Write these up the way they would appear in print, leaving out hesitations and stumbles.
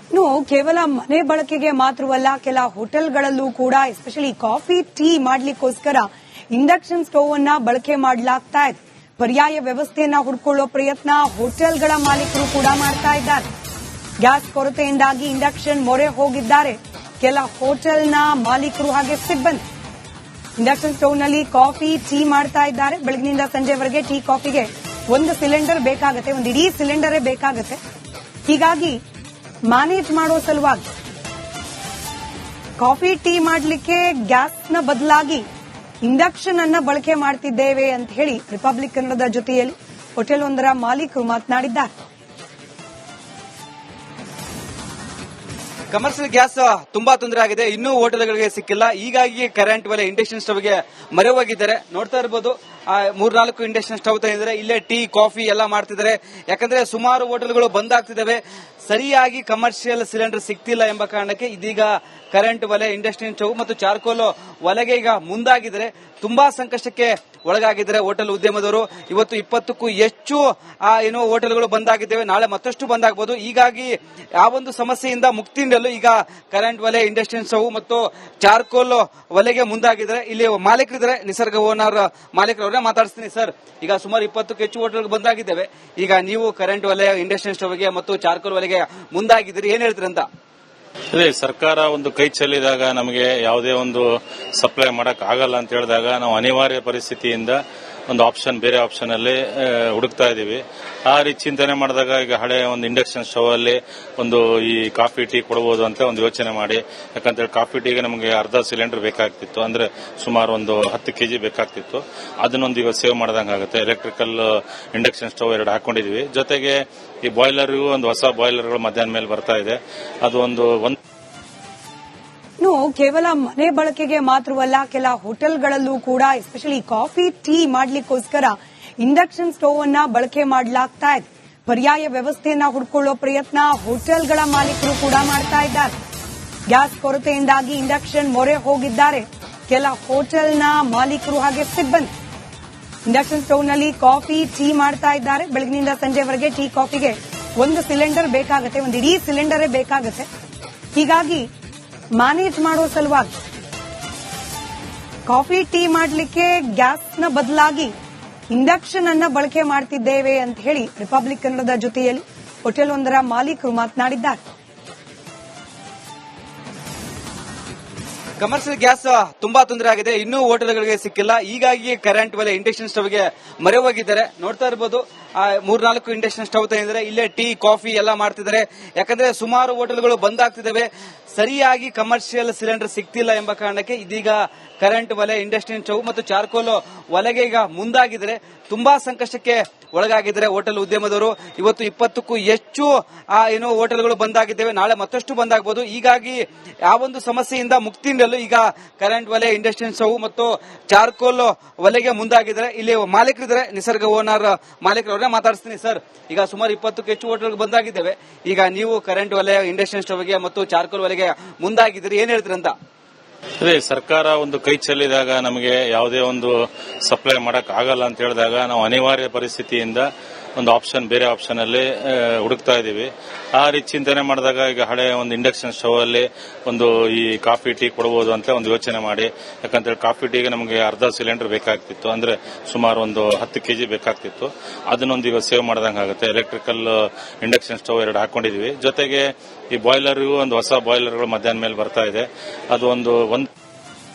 ಇನ್ನು ಕೇವಲ ಮನೆ ಬಳಕೆಗೆ ಮಾತ್ರವಲ್ಲ, ಕೆಲ ಹೋಟೆಲ್ಗಳಲ್ಲೂ ಕೂಡ ಎಸ್ಪೆಷಲಿ ಕಾಫಿ ಟೀ ಮಾಡ್ಲಿಕ್ಕೋಸ್ಕರ ಇಂಡಕ್ಷನ್ ಸ್ಟೋವ್ ಅನ್ನ ಬಳಕೆ ಮಾಡಲಾಗ್ತಾ ಇದೆ. ಪರ್ಯಾಯ ವ್ಯವಸ್ಥೆಯನ್ನ ಹುಡ್ಕೊಳ್ಳೋ ಪ್ರಯತ್ನ ಹೋಟೆಲ್ಗಳ ಮಾಲೀಕರು ಕೂಡ ಮಾಡ್ತಾ ಇದ್ದಾರೆ. ಗ್ಯಾಸ್ ಕೊರತೆಯಿಂದಾಗಿ ಇಂಡಕ್ಷನ್ ಮೊರೆ ಹೋಗಿದ್ದಾರೆ ಕೆಲ ಹೋಟೆಲ್ನ ಮಾಲೀಕರು ಹಾಗೆ ಸಿಬ್ಬಂದಿ. ಇಂಡಕ್ಷನ್ ಸ್ಟೋವ್ನಲ್ಲಿ ಕಾಫಿ ಟೀ ಮಾಡ್ತಾ ಇದ್ದಾರೆ. ಬೆಳಗಿನಿಂದ ಸಂಜೆವರೆಗೆ ಟೀ ಕಾಫಿಗೆ ಒಂದು ಸಿಲಿಂಡರ್ ಬೇಕಾಗುತ್ತೆ, ಒಂದು ಇಡೀ ಸಿಲಿಂಡರೇ ಬೇಕಾಗುತ್ತೆ. ಹೀಗಾಗಿ ಮ್ಯಾನೇಜ್ ಮಾಡೋ ಸಲುವಾಗಿ ಕಾಫಿ ಟೀ ಮಾಡಲಿಕ್ಕೆ ಗ್ಯಾಸ್ನ ಬದಲಾಗಿ ಇಂಡಕ್ಷನ್ ಅನ್ನ ಬಳಕೆ ಮಾಡ್ತಿದ್ದೇವೆ ಅಂತ ಹೇಳಿ ರಿಪಬ್ಲಿಕ್ ಕನ್ನಡದ ಜೊತೆಯಲ್ಲಿ ಹೋಟೆಲ್ ಒಂದರ ಮಾಲೀಕರು ಮಾತನಾಡಿದ್ದಾರೆ. ಕಮರ್ಷಿಯಲ್ ಗ್ಯಾಸ್ ತುಂಬಾ ತೊಂದರೆ ಆಗಿದೆ, ಇನ್ನೂ ಹೋಟೆಲ್ಗಳಿಗೆ ಸಿಕ್ಕಿಲ್ಲ. ಹೀಗಾಗಿ ಕರೆಂಟ್ ಒಲೆ ಇಂಡಕ್ಷನ್ ಸ್ಟವ್ಗೆ ಮೊರೆ ಹೋಗಿದ್ದಾರೆ. ನೋಡ್ತಾ ಇರಬಹುದು, 3-4 ಇಂಡಕ್ಷನ್ ಸ್ಟವ್ ತಂದಿದ್ದಾರೆ. ಇಲ್ಲೇ ಟೀ ಕಾಫಿ ಎಲ್ಲ ಮಾಡ್ತಿದ್ದಾರೆ. ಯಾಕಂದ್ರೆ ಸುಮಾರು ಹೋಟೆಲ್ಗಳು ಬಂದ್ ಆಗ್ತಿದ್ದಾವೆ, ಸರಿಯಾಗಿ ಕಮರ್ಷಿಯಲ್ ಸಿಲಿಂಡರ್ ಸಿಗ್ತಿಲ್ಲ ಎಂಬ ಕಾರಣಕ್ಕೆ ಇದೀಗ ಕರೆಂಟ್ ಒಲೆ, ಇಂಡಕ್ಷನ್ ಸ್ಟವ್ ಮತ್ತು ಚಾರ್ಕೋಲ್ ಒಲೆಗೆ ಈಗ ಮುಂದಾಗಿದ್ದಾರೆ. ತುಂಬಾ ಸಂಕಷ್ಟಕ್ಕೆ ಒಳಗಾಗಿದ್ದಾರೆ ಹೋಟೆಲ್ ಉದ್ಯಮದವರು. ಇವತ್ತು 20ಕ್ಕೂ ಹೆಚ್ಚು ಹೋಟೆಲ್ಗಳು ಬಂದಾಗಿದ್ದೇವೆ, ನಾಳೆ ಮತ್ತಷ್ಟು ಬಂದಾಗಬಹುದು. ಹೀಗಾಗಿ ಆ ಒಂದು ಸಮಸ್ಯೆಯಿಂದ ಮುಕ್ತಿ ನೀಡಲು ಈಗ ಕರೆಂಟ್ ಒಲೆ, ಇಂಡಕ್ಷನ್ ಸ್ಟವ್ ಮತ್ತು ಚಾರ್ಕೋಲ್ ಒಲೆಗೆ ಮುಂದಾಗಿದ್ದಾರೆ. ಇಲ್ಲಿ ಮಾಲೀಕರಿದ್ದಾರೆ, ನಿಸರ್ಗ ಓನರ್ ಮಾಲೀಕರವ್ರನ್ನ ಮಾತಾಡಿಸ್ತೀನಿ. ಸರ್, ಈಗ ಸುಮಾರು 20ಕ್ಕೂ ಹೆಚ್ಚು ಹೋಟೆಲ್ ಬಂದಾಗಿದ್ದೇವೆ. ಈಗ ನೀವು ಕರೆಂಟ್ ಒಲೆ, ಇಂಡಕ್ಷನ್ ಸ್ಟವ್ಗೆ ಮತ್ತು ಚಾರ್ಕೋಲ್ ಒಲೆಗೆ ಮುಂದಾಗಿದ್ದೀರಿ, ಏನ್ ಹೇಳ್ತೀರಿ ಅಂತ? ಅದೇ ಸರ್ಕಾರ ಒಂದು ಕೈ ಚೆಲ್ಲಿದಾಗ ನಮಗೆ ಯಾವುದೇ ಒಂದು ಸಪ್ಲೈ ಮಾಡಕ್ ಆಗಲ್ಲ ಅಂತ ಹೇಳಿದಾಗ ನಾವು ಅನಿವಾರ್ಯ ಪರಿಸ್ಥಿತಿಯಿಂದ ಒಂದು ಆಪ್ಷನ್, ಬೇರೆ ಆಪ್ಷನ್ ಅಲ್ಲಿ ಹುಡುಕ್ತಾ ಇದೀವಿ. ಆ ರೀತಿ ಚಿಂತನೆ ಮಾಡಿದಾಗ ಈಗ ಹಳೆ ಒಂದು ಇಂಡಕ್ಷನ್ ಸ್ಟವ್ ಅಲ್ಲಿ ಒಂದು ಈ ಕಾಫಿ ಟೀ ಕೊಡಬಹುದು ಅಂತ ಒಂದು ಯೋಚನೆ ಮಾಡಿ, ಯಾಕಂತೇಳಿ ಕಾಫಿ ಟೀಗೆ ನಮಗೆ ಅರ್ಧ ಸಿಲಿಂಡರ್ ಬೇಕಾಗ್ತಿತ್ತು, ಅಂದ್ರೆ ಸುಮಾರು ಒಂದು 10 kg ಬೇಕಾಗ್ತಿತ್ತು. ಅದನ್ನೊಂದು ಈಗ ಸೇವ್ ಮಾಡ್ದಂಗೆ ಆಗುತ್ತೆ. Electrical induction stove 2 ಹಾಕೊಂಡಿದೀವಿ. ಜೊತೆಗೆ ಈ ಬಾಯ್ಲರ್ಗೂ ಒಂದು ಹೊಸ ಬಾಯ್ಲರ್ಗಳು ಮಧ್ಯಾಹ್ನ ಮೇಲೆ ಬರ್ತಾ ಇದೆ. ಅದು ಒಂದು ಇನ್ನು ಕೇವಲ ಮನೆ ಬಳಕೆಗೆ ಮಾತ್ರವಲ್ಲ, ಕೆಲ ಹೋಟೆಲ್ಗಳಲ್ಲೂ ಕೂಡ ಎಸ್ಪೆಷಲಿ ಕಾಫಿ ಟೀ ಮಾಡ್ಲಿಕ್ಕೋಸ್ಕರ ಇಂಡಕ್ಷನ್ ಸ್ಟೋವ್ ಅನ್ನ ಬಳಕೆ ಮಾಡಲಾಗ್ತಾ ಇದೆ. ಪರ್ಯಾಯ ವ್ಯವಸ್ಥೆಯನ್ನ ಹುಡ್ಕೊಳ್ಳೋ ಪ್ರಯತ್ನ ಹೋಟೆಲ್ಗಳ ಮಾಲೀಕರು ಕೂಡ ಮಾಡ್ತಾ ಇದ್ದಾರೆ. ಗ್ಯಾಸ್ ಕೊರತೆಯಿಂದಾಗಿ ಇಂಡಕ್ಷನ್ ಮೊರೆ ಹೋಗಿದ್ದಾರೆ ಕೆಲ ಹೋಟೆಲ್ನ ಮಾಲೀಕರು ಹಾಗೆ ಸಿಬ್ಬಂದಿ. ಇಂಡಕ್ಷನ್ ಸ್ಟೋವ್ನಲ್ಲಿ ಕಾಫಿ ಟೀ ಮಾಡ್ತಾ ಇದ್ದಾರೆ. ಬೆಳಗಿನಿಂದ ಸಂಜೆವರೆಗೆ ಟೀ ಕಾಫಿಗೆ ಒಂದು ಸಿಲಿಂಡರ್ ಬೇಕಾಗುತ್ತೆ, ಒಂದು ಇಡೀ ಸಿಲಿಂಡರೇ ಬೇಕಾಗುತ್ತೆ. ಹೀಗಾಗಿ ಮ್ಯಾನೇಜ್ ಮಾಡೋ ಸಲುವಾಗಿ ಕಾಫಿ ಟೀ ಮಾಡಲಿಕ್ಕೆ ಗ್ಯಾಸ್ನ ಬದಲಾಗಿ ಇಂಡಕ್ಷನ್ ಅನ್ನ ಬಳಕೆ ಮಾಡ್ತಿದ್ದೇವೆ ಅಂತ ಹೇಳಿ ರಿಪಬ್ಲಿಕ್ ಕನ್ನಡದ ಜೊತೆಯಲ್ಲಿ ಹೋಟೆಲ್ ಒಂದರ ಮಾಲೀಕರು ಮಾತನಾಡಿದ್ದಾರೆ. ಕಮರ್ಷಿಯಲ್ ಗ್ಯಾಸ್ ತುಂಬಾ ತೊಂದರೆ ಆಗಿದೆ, ಇನ್ನೂ ಹೋಟೆಲ್ಗಳಿಗೆ ಸಿಕ್ಕಿಲ್ಲ. ಹೀಗಾಗಿ ಕರೆಂಟ್ ಒಲೆ, ಇಂಡಕ್ಷನ್ ಸ್ಟವ್ಗೆ ಮೊರೆ ಹೋಗಿದ್ದಾರೆ. ನೋಡ್ತಾ ಇರಬಹುದು, 3-4 ಇಂಡಕ್ಷನ್ ಸ್ಟವ್ ತಂದಿದ್ದಾರೆ. ಇಲ್ಲೇ ಟೀ ಕಾಫಿ ಎಲ್ಲ ಮಾಡ್ತಿದ್ದಾರೆ. ಯಾಕಂದ್ರೆ ಸುಮಾರು ಹೋಟೆಲ್ಗಳು ಬಂದ್ ಆಗ್ತಿದ್ದಾವೆ, ಸರಿಯಾಗಿ ಕಮರ್ಷಿಯಲ್ ಸಿಲಿಂಡರ್ ಸಿಗ್ತಿಲ್ಲ ಎಂಬ ಕಾರಣಕ್ಕೆ ಇದೀಗ ಕರೆಂಟ್ ಒಲೆ, ಇಂಡಕ್ಷನ್ ಸ್ಟವ್ ಮತ್ತು ಚಾರ್ಕೋಲ್ ಒಲೆಗೆ ಈಗ ಮುಂದಾಗಿದ್ದಾರೆ. ತುಂಬಾ ಸಂಕಷ್ಟಕ್ಕೆ ಒಳಗಾಗಿದ್ದಾರೆ ಹೋಟೆಲ್ ಉದ್ಯಮದವರು. ಇವತ್ತು 20ಕ್ಕೂ ಹೆಚ್ಚು ಹೋಟೆಲ್ಗಳು ಬಂದಾಗಿದ್ದೇವೆ, ನಾಳೆ ಮತ್ತಷ್ಟು ಬಂದಾಗಬಹುದು. ಹೀಗಾಗಿ ಆ ಒಂದು ಸಮಸ್ಯೆಯಿಂದ ಮುಕ್ತಿ ನೀಡಲು ಈಗ ಕರೆಂಟ್ ಒಲೆ, ಇಂಡಕ್ಷನ್ ಸ್ಟವ್ ಮತ್ತು ಚಾರ್ಕೋಲ್ ಒಲೆಗೆ ಮುಂದಾಗಿದ್ದಾರೆ. ಇಲ್ಲಿ ಮಾಲೀಕರಿದ್ದಾರೆ, ನಿಸರ್ಗ ಓನರ್ ಮಾಲೀಕರವ್ರನ್ನ ಮಾತಾಡಿಸ್ತೀನಿ. ಸರ್, ಈಗ ಸುಮಾರು 20ಕ್ಕೂ ಹೆಚ್ಚು ಹೋಟೆಲ್ ಬಂದಾಗಿದ್ದೇವೆ. ಈಗ ನೀವು ಕರೆಂಟ್ ಒಲೆ, ಇಂಡಕ್ಷನ್ ಸ್ಟವ್ಗೆ ಮತ್ತು ಚಾರ್ಕೋಲ್ ಒಲೆಗೆ ಮುಂದಾಗಿದ್ದೀರಿ, ಏನ್ ಹೇಳ್ತೀರಿ ಅಂತ? ಅದೇ ಸರ್ಕಾರ ಒಂದು ಕೈ ಚೆಲ್ಲಿದಾಗ ನಮಗೆ ಯಾವುದೇ ಒಂದು ಸಪ್ಲೈ ಮಾಡಕ್ ಆಗಲ್ಲ ಅಂತ ಹೇಳಿದಾಗ ನಾವು ಅನಿವಾರ್ಯ ಪರಿಸ್ಥಿತಿಯಿಂದ ಒಂದು ಆಪ್ಷನ್, ಬೇರೆ ಆಪ್ಷನ್ ಅಲ್ಲಿ ಹುಡುಕ್ತಾ ಇದೀವಿ. ಆ ರೀತಿ ಚಿಂತನೆ ಮಾಡಿದಾಗ ಈಗ ಹಳೆ ಒಂದು ಇಂಡಕ್ಷನ್ ಸ್ಟವ್ ಅಲ್ಲಿ ಒಂದು ಈ ಕಾಫಿ ಟೀ ಕೊಡಬಹುದು ಅಂತ ಒಂದು ಯೋಚನೆ ಮಾಡಿ, ಯಾಕಂತೇಳಿ ಕಾಫಿ ಟೀಗೆ ನಮಗೆ ಅರ್ಧ ಸಿಲಿಂಡರ್ ಬೇಕಾಗ್ತಿತ್ತು, ಅಂದ್ರೆ ಸುಮಾರು ಒಂದು 10 kg ಬೇಕಾಗ್ತಿತ್ತು. ಅದನ್ನೊಂದು ಈಗ ಸೇವ್ ಮಾಡ್ದಂಗೆ ಆಗುತ್ತೆ. Electrical induction stove 2 ಹಾಕೊಂಡಿದೀವಿ. ಜೊತೆಗೆ ಈ ಬಾಯ್ಲರ್ಗೂ ಒಂದು ಹೊಸ ಬಾಯ್ಲರ್ಗಳು ಮಧ್ಯಾಹ್ನ ಮೇಲೆ ಬರ್ತಾ ಇದೆ. ಅದು ಒಂದು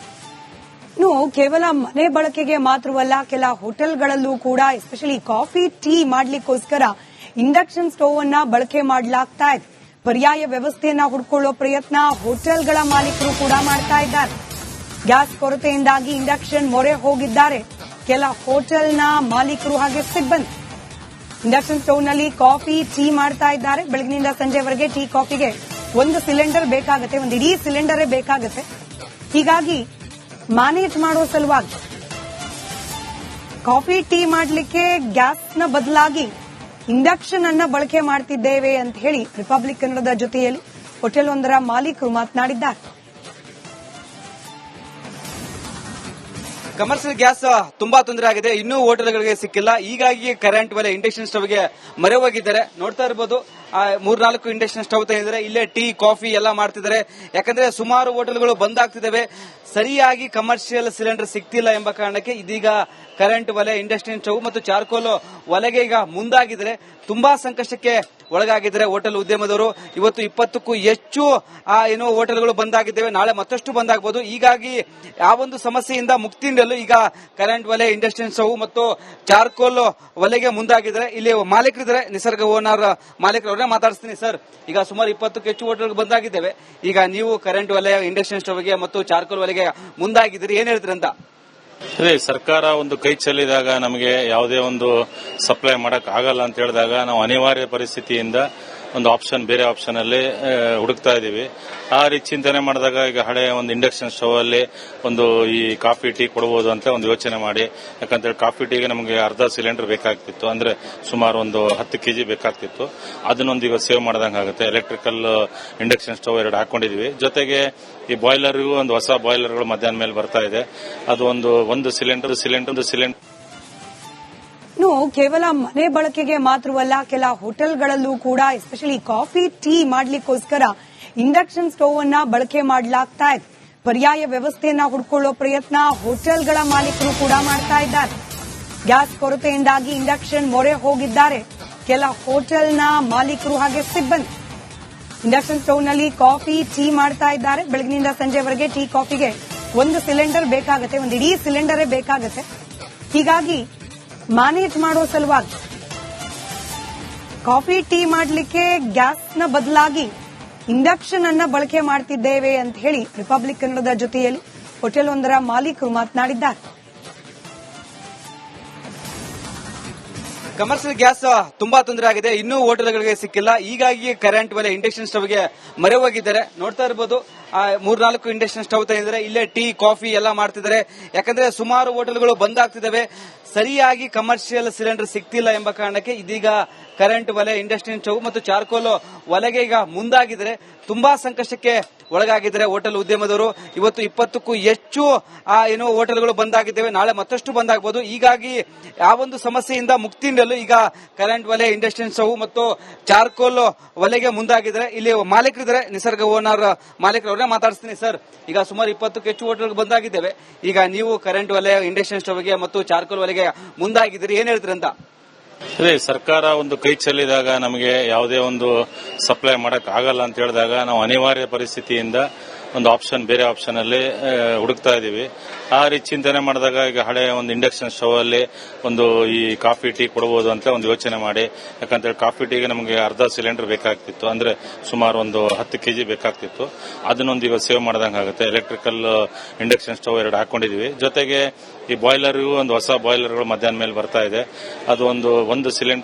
ಇನ್ನು ಕೇವಲ ಮನೆ ಬಳಕೆಗೆ ಮಾತ್ರವಲ್ಲ, ಕೆಲ ಹೋಟೆಲ್ಗಳಲ್ಲೂ ಕೂಡ ಎಸ್ಪೆಷಲಿ ಕಾಫಿ ಟೀ ಮಾಡ್ಲಿಕ್ಕೋಸ್ಕರ ಇಂಡಕ್ಷನ್ ಸ್ಟೋವ್ ಅನ್ನ ಬಳಕೆ ಮಾಡಲಾಗ್ತಾ ಇದೆ. ಪರ್ಯಾಯ ವ್ಯವಸ್ಥೆಯನ್ನ ಹುಡ್ಕೊಳ್ಳೋ ಪ್ರಯತ್ನ ಹೋಟೆಲ್ಗಳ ಮಾಲೀಕರು ಕೂಡ ಮಾಡ್ತಾ ಇದ್ದಾರೆ. ಗ್ಯಾಸ್ ಕೊರತೆಯಿಂದಾಗಿ ಇಂಡಕ್ಷನ್ ಮೊರೆ ಹೋಗಿದ್ದಾರೆ ಕೆಲ ಹೋಟೆಲ್ನ ಮಾಲೀಕರು ಹಾಗೆ ಸಿಬ್ಬಂದಿ. ಇಂಡಕ್ಷನ್ ಸ್ಟೋವ್ನಲ್ಲಿ ಕಾಫಿ ಟೀ ಮಾಡ್ತಾ ಇದ್ದಾರೆ. ಬೆಳಗಿನಿಂದ ಸಂಜೆವರೆಗೆ ಟೀ ಕಾಫಿಗೆ ಒಂದು ಸಿಲಿಂಡರ್ ಬೇಕಾಗುತ್ತೆ, ಒಂದು ಇಡೀ ಸಿಲಿಂಡರೇ ಬೇಕಾಗುತ್ತೆ. ಹೀಗಾಗಿ ಮ್ಯಾನೇಜ್ ಮಾಡೋ ಸಲುವಾಗಿ ಕಾಫಿ ಟೀ ಮಾಡಲಿಕ್ಕೆ ಗ್ಯಾಸ್ನ ಬದಲಾಗಿ ಇಂಡಕ್ಷನ್ ಅನ್ನ ಬಳಕೆ ಮಾಡ್ತಿದ್ದೇವೆ ಅಂತ ಹೇಳಿ ರಿಪಬ್ಲಿಕ್ ಕನ್ನಡದ ಜೊತೆಯಲ್ಲಿ ಹೋಟೆಲ್ ಒಂದರ ಮಾಲೀಕರು ಮಾತನಾಡಿದ್ದಾರೆ. ಕಮರ್ಷಿಯಲ್ ಗ್ಯಾಸ್ ತುಂಬಾ ತೊಂದರೆ ಆಗಿದೆ, ಇನ್ನೂ ಹೋಟೆಲ್ಗಳಿಗೆ ಸಿಕ್ಕಿಲ್ಲ. ಹೀಗಾಗಿ ಕರೆಂಟ್ ಒಲೆ, ಇಂಡಕ್ಷನ್ ಸ್ಟವ್ಗೆ ಮೊರೆ ಹೋಗಿದ್ದಾರೆ. ನೋಡ್ತಾ ಇರಬಹುದು, ಮೂರ್ನಾಲ್ಕು ಇಂಡಕ್ಷನ್ ಸ್ಟವ್ ತಂದಿದ್ದಾರೆ. ಇಲ್ಲೇ ಟೀ ಕಾಫಿ ಎಲ್ಲ ಮಾಡ್ತಿದ್ದಾರೆ. ಯಾಕಂದ್ರೆ ಸುಮಾರು ಹೋಟೆಲ್ಗಳು ಬಂದ್ ಆಗ್ತಿದ್ದಾವೆ. ಸರಿಯಾಗಿ ಕಮರ್ಷಿಯಲ್ ಸಿಲಿಂಡರ್ ಸಿಗ್ತಿಲ್ಲ ಎಂಬ ಕಾರಣಕ್ಕೆ ಇದೀಗ ಕರೆಂಟ್ ಒಲೆ, ಇಂಡಕ್ಷನ್ ಸ್ಟವ್ ಮತ್ತು ಚಾರ್ಕೋಲ್ ಒಲೆಗೆ ಈಗ ಮುಂದಾಗಿದ್ರೆ ತುಂಬಾ ಸಂಕಷ್ಟಕ್ಕೆ ಒಳಗಾಗಿದ್ದಾರೆ ಹೋಟೆಲ್ ಉದ್ಯಮದವರು. ಇವತ್ತು 20ಕ್ಕೂ ಹೆಚ್ಚು ಏನೋ ಹೋಟೆಲ್ಗಳು ಬಂದಾಗಿದ್ದೇವೆ. ನಾಳೆ ಮತ್ತಷ್ಟು ಬಂದಾಗಬಹುದು. ಹೀಗಾಗಿ ಆ ಒಂದು ಸಮಸ್ಯೆಯಿಂದ ಮುಕ್ತಿ ನೀಡಲು ಈಗ ಕರೆಂಟ್ ಒಲೆ, ಇಂಡಕ್ಷನ್ ಸ್ಟವ್ ಮತ್ತು ಚಾರ್ಕೋಲ್ ಒಲೆಗೆ ಮುಂದಾಗಿದ್ದಾರೆ. ಇಲ್ಲಿ ಮಾಲೀಕರಿದ್ದಾರೆ, ನಿಸರ್ಗ ಓನರ್ ಮಾಲೀಕರವ್ರನ್ನ ಮಾತಾಡಿಸ್ತೀನಿ. ಸರ್, ಈಗ ಸುಮಾರು 20ಕ್ಕೂ ಹೆಚ್ಚು ಹೋಟೆಲ್ ಬಂದಾಗಿದ್ದೇವೆ. ಈಗ ನೀವು ಕರೆಂಟ್ ಒಲೆ, ಇಂಡಕ್ಷನ್ ಸ್ಟವ್ಗೆ ಮತ್ತು ಚಾರ್ಕೋಲ್ ಒಲೆಗೆ ಮುಂದಾಗಿದ್ದೀರಿ, ಏನ್ ಹೇಳ್ತೀರಿ ಅಂತ? ಅದೇ ಸರ್ಕಾರ ಒಂದು ಕೈ ಚೆಲ್ಲಿದಾಗ ನಮಗೆ ಯಾವುದೇ ಒಂದು ಸಪ್ಲೈ ಮಾಡಕ್ ಆಗಲ್ಲ ಅಂತ ಹೇಳಿದಾಗ ನಾವು ಅನಿವಾರ್ಯ ಪರಿಸ್ಥಿತಿಯಿಂದ ಒಂದು ಆಪ್ಷನ್, ಬೇರೆ ಆಪ್ಷನ್ ಅಲ್ಲಿ ಹುಡುಕ್ತಾ ಇದೀವಿ. ಆ ರೀತಿ ಚಿಂತನೆ ಮಾಡಿದಾಗ ಈಗ ಹಳೆ ಒಂದು ಇಂಡಕ್ಷನ್ ಸ್ಟವ್ ಅಲ್ಲಿ ಒಂದು ಈ ಕಾಫಿ ಟೀ ಕೊಡಬಹುದು ಅಂತ ಒಂದು ಯೋಚನೆ ಮಾಡಿ, ಯಾಕಂತೇಳಿ ಕಾಫಿ ಟೀಗೆ ನಮಗೆ ಅರ್ಧ ಸಿಲಿಂಡರ್ ಬೇಕಾಗ್ತಿತ್ತು, ಅಂದ್ರೆ ಸುಮಾರು ಒಂದು 10 kg ಬೇಕಾಗ್ತಿತ್ತು. ಅದನ್ನೊಂದು ಈಗ ಸೇವ್ ಮಾಡ್ದಂಗೆ ಆಗುತ್ತೆ. Electrical induction stove 2 ಹಾಕೊಂಡಿದೀವಿ. ಜೊತೆಗೆ ಈ ಬಾಯ್ಲರ್ಗೂ ಒಂದು ಹೊಸ ಬಾಯ್ಲರ್ಗಳು ಮಧ್ಯಾಹ್ನ ಮೇಲೆ ಬರ್ತಾ ಇದೆ. ಅದು ಒಂದು ಸಿಲಿಂಡರ್ ಇನ್ನು ಕೇವಲ ಮನೆ ಬಳಕೆಗೆ ಮಾತ್ರವಲ್ಲ, ಕೆಲ ಹೋಟೆಲ್ಗಳಲ್ಲೂ ಕೂಡ ಎಸ್ಪೆಷಲಿ ಕಾಫಿ ಟೀ ಮಾಡ್ಲಿಕ್ಕೋಸ್ಕರ ಇಂಡಕ್ಷನ್ ಸ್ಟವ್ ಅನ್ನ ಬಳಕೆ ಮಾಡಲಾಗ್ತಾ ಇದೆ. ಪರ್ಯಾಯ ವ್ಯವಸ್ಥೆಯನ್ನ ಹುಡ್ಕೊಳ್ಳೋ ಪ್ರಯತ್ನ ಹೋಟೆಲ್ಗಳ ಮಾಲೀಕರು ಕೂಡ ಮಾಡ್ತಾ ಇದ್ದಾರೆ. ಗ್ಯಾಸ್ ಕೊರತೆಯಿಂದಾಗಿ ಇಂಡಕ್ಷನ್ ಮೊರೆ ಹೋಗಿದ್ದಾರೆ ಕೆಲ ಹೋಟೆಲ್ನ ಮಾಲೀಕರು ಹಾಗೆ ಸಿಬ್ಬಂದಿ. ಇಂಡಕ್ಷನ್ ಸ್ಟವ್ ನಲ್ಲಿ ಕಾಫಿ ಟೀ ಮಾಡ್ತಾ ಇದ್ದಾರೆ. ಬೆಳಗಿನಿಂದ ಸಂಜೆವರೆಗೆ ಟೀ ಕಾಫಿಗೆ ಒಂದು ಸಿಲಿಂಡರ್ ಬೇಕಾಗತ್ತೆ, ಒಂದು ಇಡೀ ಸಿಲಿಂಡರೇ ಬೇಕಾಗತ್ತೆ. ಹೀಗಾಗಿ ಮ್ಯಾನೇಜ್ ಮಾಡೋ ಸಲುವಾಗಿ ಕಾಫಿ ಟೀ ಮಾಡಲಿಕ್ಕೆ ಗ್ಯಾಸ್ನ ಬದಲಾಗಿ ಇಂಡಕ್ಷನ್ ಅನ್ನ ಬಳಕೆ ಮಾಡ್ತಿದ್ದೇವೆ ಅಂತ ಹೇಳಿ ರಿಪಬ್ಲಿಕ್ ಕನ್ನಡದ ಜೊತೆಯಲ್ಲಿ ಹೋಟೆಲ್ ಒಂದರ ಮಾಲೀಕರು ಮಾತನಾಡಿದ್ದಾರೆ. ಕಮರ್ಷಿಯಲ್ ಗ್ಯಾಸ್ ತುಂಬಾ ತೊಂದರೆ ಆಗಿದೆ. ಇನ್ನೂ ಹೋಟೆಲ್ಗಳಿಗೆ ಸಿಕ್ಕಿಲ್ಲ. ಹೀಗಾಗಿ ಕರೆಂಟ್ ಒಲೆ, ಇಂಡಕ್ಷನ್ ಸ್ಟವ್ಗೆ ಮೊರೆ ಹೋಗಿದ್ದಾರೆ. ನೋಡ್ತಾ ಇರಬಹುದು, 3-4 ಇಂಡಕ್ಷನ್ ಸ್ಟವ್ ತಂದಿದ್ದಾರೆ. ಇಲ್ಲೇ ಟೀ ಕಾಫಿ ಎಲ್ಲ ಮಾಡ್ತಿದ್ದಾರೆ. ಯಾಕಂದ್ರೆ ಸುಮಾರು ಹೋಟೆಲ್ಗಳು ಬಂದ್ ಆಗ್ತಿದ್ದಾವೆ. ಸರಿಯಾಗಿ ಕಮರ್ಷಿಯಲ್ ಸಿಲಿಂಡರ್ ಸಿಗ್ತಿಲ್ಲ ಎಂಬ ಕಾರಣಕ್ಕೆ ಇದೀಗ ಕರೆಂಟ್ ಒಲೆ, ಇಂಡಕ್ಷನ್ ಸ್ಟವ್ ಮತ್ತು ಚಾರ್ಕೋಲ್ ಒಲೆಗೆ ಈಗ ಮುಂದಾಗಿದ್ದಾರೆ. ತುಂಬಾ ಸಂಕಷ್ಟಕ್ಕೆ ಒಳಗಾಗಿದ್ದಾರೆ ಹೋಟೆಲ್ ಉದ್ಯಮದವರು. ಇವತ್ತು 20ಕ್ಕೂ ಹೆಚ್ಚು ಏನೋ ಹೋಟೆಲ್ಗಳು ಬಂದಾಗಿದ್ದೇವೆ. ನಾಳೆ ಮತ್ತಷ್ಟು ಬಂದಾಗಬಹುದು. ಹೀಗಾಗಿ ಆ ಒಂದು ಸಮಸ್ಯೆಯಿಂದ ಮುಕ್ತಿ ನೀಡಲು ಈಗ ಕರೆಂಟ್ ಒಲೆ, ಇಂಡಕ್ಷನ್ ಸ್ಟವ್ ಮತ್ತು ಚಾರ್ಕೋಲ್ ಒಲೆಗೆ ಮುಂದಾಗಿದ್ದಾರೆ. ಇಲ್ಲಿ ಮಾಲೀಕರಿದ್ದಾರೆ, ನಿಸರ್ಗ ಓನರ್ ಮಾಲೀಕರವ್ರನ್ನ ಮಾತಾಡಿಸ್ತೀನಿ. ಸರ್, ಈಗ ಸುಮಾರು 20ಕ್ಕೂ ಹೆಚ್ಚು ಹೋಟೆಲ್ ಬಂದಾಗಿದ್ದೇವೆ. ಈಗ ನೀವು ಕರೆಂಟ್ ಒಲೆ, ಇಂಡಕ್ಷನ್ ಸ್ಟವ್ಗೆ ಮತ್ತು ಚಾರ್ಕೋಲ್ ಒಲೆಗೆ ಮುಂದಾಗಿದ್ದೀರಿ, ಏನ್ ಹೇಳ್ತೀರಿ ಅಂತ? ಅದೇ ಸರ್ಕಾರ ಒಂದು ಕೈ ಚೆಲ್ಲಿದಾಗ ನಮಗೆ ಯಾವುದೇ ಒಂದು ಸಪ್ಲೈ ಮಾಡಕ್ ಆಗಲ್ಲ ಅಂತ ಹೇಳಿದಾಗ ನಾವು ಅನಿವಾರ್ಯ ಪರಿಸ್ಥಿತಿಯಿಂದ ಒಂದು ಆಪ್ಷನ್, ಬೇರೆ ಆಪ್ಷನ್ ಅಲ್ಲಿ ಹುಡುಕ್ತಾ ಇದೀವಿ. ಆ ರೀತಿ ಚಿಂತನೆ ಮಾಡಿದಾಗ ಈಗ ಹಳೆ ಒಂದು ಇಂಡಕ್ಷನ್ ಸ್ಟವ್ ಅಲ್ಲಿ ಒಂದು ಈ ಕಾಫಿ ಟೀ ಕೊಡಬಹುದು ಅಂತ ಒಂದು ಯೋಚನೆ ಮಾಡಿ, ಯಾಕಂತೇಳಿ ಕಾಫಿ ಟೀಗೆ ನಮಗೆ ಅರ್ಧ ಸಿಲಿಂಡರ್ ಬೇಕಾಗ್ತಿತ್ತು, ಅಂದ್ರೆ ಸುಮಾರು ಒಂದು 10 kg ಬೇಕಾಗ್ತಿತ್ತು. ಅದನ್ನೊಂದು ಈಗ ಸೇವ್ ಮಾಡ್ದಂಗೆ ಆಗುತ್ತೆ. Electrical induction stove 2 ಹಾಕೊಂಡಿದೀವಿ. ಜೊತೆಗೆ ಈ ಬಾಯ್ಲರ್ಗೂ ಒಂದು ಹೊಸ ಬಾಯ್ಲರ್ಗಳು ಮಧ್ಯಾಹ್ನ ಮೇಲೆ ಬರ್ತಾ ಇದೆ. ಅದು ಒಂದು ಸಿಲಿಂಡರ್